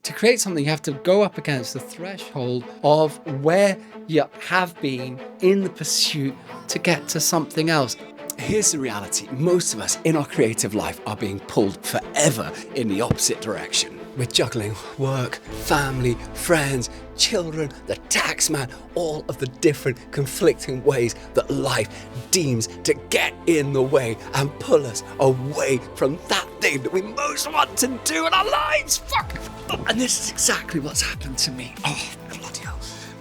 To create something, you have to go up against the threshold of where you have been in the pursuit to get to something else. Here's the reality. Most of us in our creative life are being pulled forever in the opposite direction. We're juggling work, family, friends, children, the tax man, all of the different conflicting ways that life deems to get in the way and pull us away from that thing that we most want to do in our lives. Fuck! And this is exactly what's happened to me. Oh, bloody hell.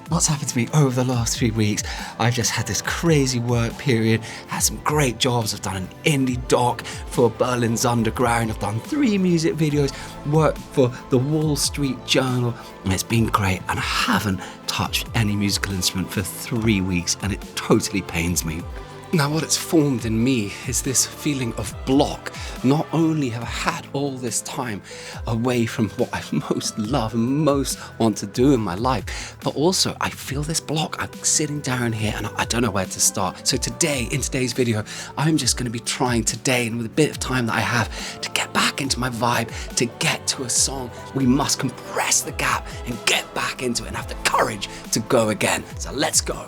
What's happened to me over the last 3 weeks? I've just had this crazy work period, had some great jobs. I've done an indie doc for Berlin's Underground. I've done 3 music videos, worked for the Wall Street Journal, and it's been great. And I haven't touched any musical instrument for 3 weeks, and it totally pains me. Now, what it's formed in me is this feeling of block. Not only have I had all this time away from what I most love and most want to do in my life, but also I feel this block. I'm sitting down here and I don't know where to start. So today, in today's video, I'm just going to be trying today, and with a bit of time that I have, to get back into my vibe, to get to a song. We must compress the gap and get back into it and have the courage to go again. So let's go.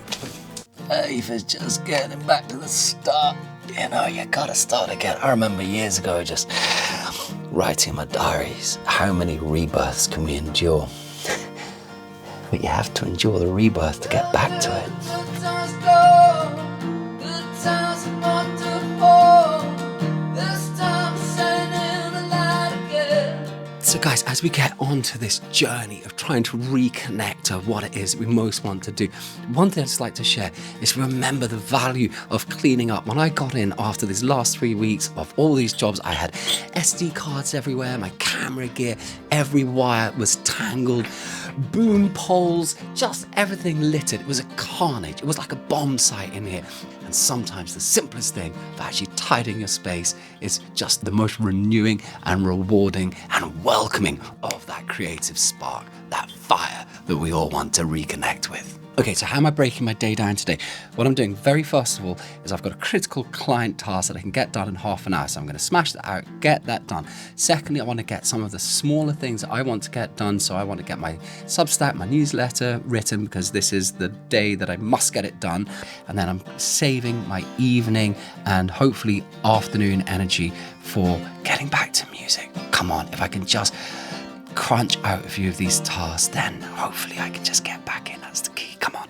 If it's just getting back to the start, you know, you gotta start again. I remember years ago just writing in my diaries, how many rebirths can we endure? But you have to endure the rebirth to get back to it. So guys, as we get onto this journey of trying to reconnect to what it is we most want to do, one thing I'd just like to share is remember the value of cleaning up. When I got in after these last 3 weeks of all these jobs, I had SD cards everywhere, my camera gear, every wire was tangled, boom poles, just everything littered. It was a carnage. It was like a bomb site in here. And sometimes the simplest thing of actually tidying your space is just the most renewing and rewarding and welcoming of that creative spark, that fire that we all want to reconnect with. Okay, so how am I breaking my day down today? What I'm doing very first of all is I've got a critical client task that I can get done in half an hour. So I'm going to smash that out, get that done. Secondly, I want to get some of the smaller things that I want to get done. So I want to get my Substack, my newsletter written, because this is the day that I must get it done. And then I'm saving my evening and hopefully afternoon energy for getting back to music. Come on, if I can just crunch out a few of these tasks, then hopefully I can just get back in. That's the key. Come on.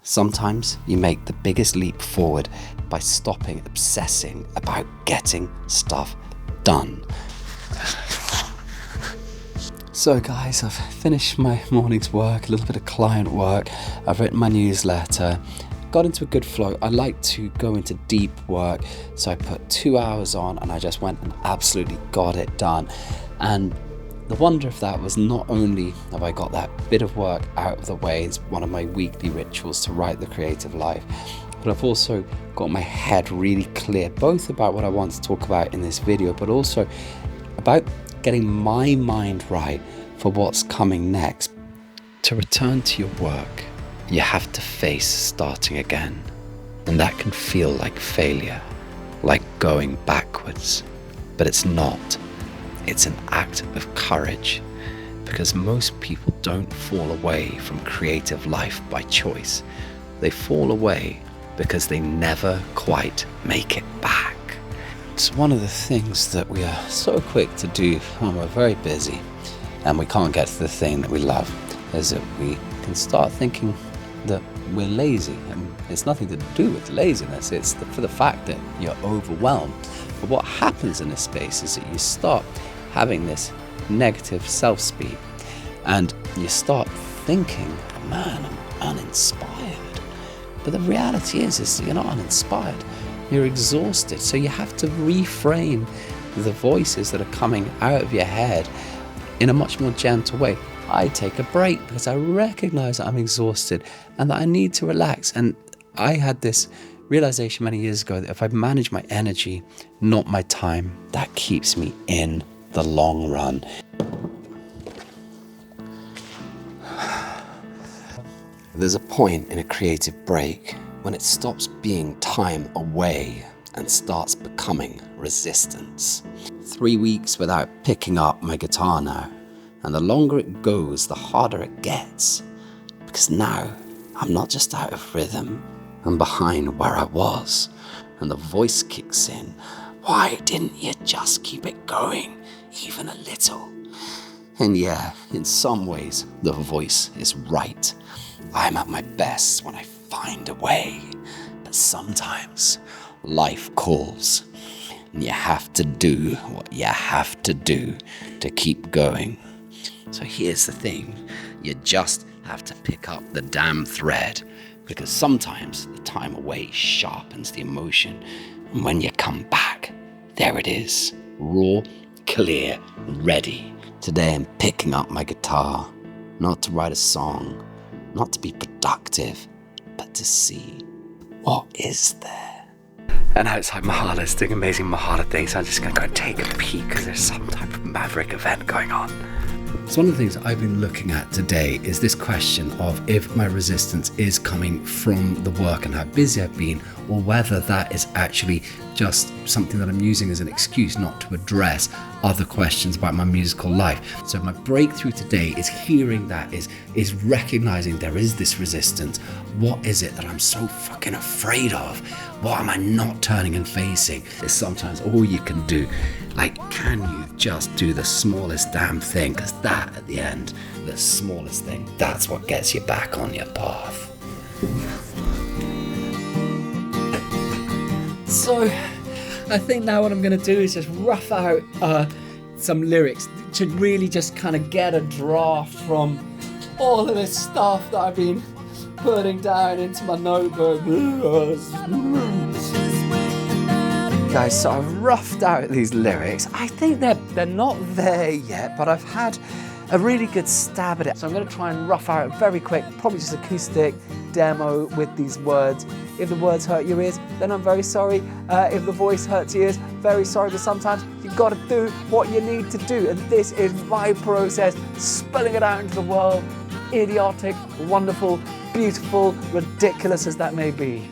Sometimes you make the biggest leap forward by stopping obsessing about getting stuff done. So guys, I've finished my morning's work, a little bit of client work. I've written my newsletter, got into a good flow. I like to go into deep work, so I put 2 hours on and I just went and absolutely got it done. And the wonder of that was not only have I got that bit of work out of the way, it's one of my weekly rituals to write the creative life, but I've also got my head really clear, both about what I want to talk about in this video, but also about getting my mind right for what's coming next. To return to your work, you have to face starting again, and that can feel like failure, like going backwards, but it's not. It's an act of courage, because most people don't fall away from creative life by choice. They fall away because they never quite make it back. It's one of the things that we are so quick to do when we're very busy and we can't get to the thing that we love, is that we can start thinking that we're lazy, and it's nothing to do with laziness. It's for the fact that you're overwhelmed. But what happens in this space is that you start having this negative self-speak, and you start thinking, man, I'm uninspired. But the reality is you're not uninspired. You're exhausted. So you have to reframe the voices that are coming out of your head in a much more gentle way. I take a break because I recognize that I'm exhausted and that I need to relax. And I had this realization many years ago that if I manage my energy, not my time, that keeps me in the long run. There's a point in a creative break when it stops being time away and starts becoming resistance. 3 weeks without picking up my guitar now. And the longer it goes, the harder it gets. Because now, I'm not just out of rhythm, I'm behind where I was. And the voice kicks in. Why didn't you just keep it going, even a little? And yeah, in some ways, the voice is right. I'm at my best when I find a way. But sometimes, life calls. And you have to do what you have to do to keep going. So here's the thing, you just have to pick up the damn thread, because sometimes the time away sharpens the emotion, and when you come back, there it is, raw, clear, ready. Today I'm picking up my guitar, not to write a song, not to be productive, but to see what is there. And outside Mahalla is doing amazing Mahalla things, so I'm just going to go and take a peek because there's some type of maverick event going on. So one of the things I've been looking at today is this question of if my resistance is coming from the work and how busy I've been, or whether that is actually just something that I'm using as an excuse not to address other questions about my musical life. So my breakthrough today is hearing that, is recognizing there is this resistance. What is it that I'm so fucking afraid of? What am I not turning and facing? It's sometimes all you can do. Like, can you just do the smallest damn thing? Because that, at the end, the smallest thing, that's what gets you back on your path. So, I think now what I'm going to do is just rough out some lyrics to really just kind of get a draft from all of this stuff that I've been putting down into my notebook. Guys, so I've roughed out these lyrics. I think they're not there yet, but I've had a really good stab at it. So I'm going to try and rough out a very quick, probably just acoustic demo with these words. If the words hurt your ears, then I'm very sorry. If the voice hurts your ears, very sorry, but sometimes you've got to do what you need to do. And this is my process, spilling it out into the world. Idiotic, wonderful, beautiful, ridiculous as that may be.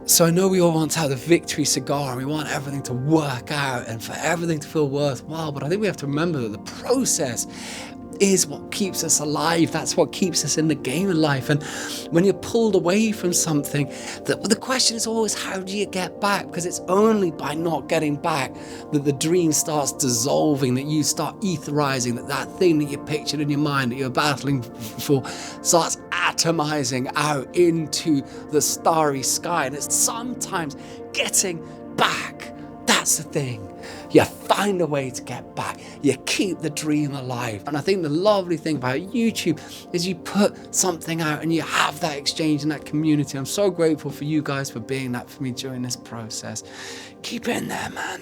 So I know we all want to have the victory cigar and we want everything to work out and for everything to feel worthwhile, but I think we have to remember that the process is what keeps us alive. That's what keeps us in the game of life. And when you're pulled away from something, the question is always, how do you get back? Because it's only by not getting back that the dream starts dissolving, that you start etherizing, that thing that you pictured in your mind that you're battling for starts atomizing out into the starry sky. And it's sometimes getting back. That's the thing. You find a way to get back. You keep the dream alive. And I think the lovely thing about YouTube is you put something out and you have that exchange and that community. I'm so grateful for you guys for being that for me during this process. Keep in there, man.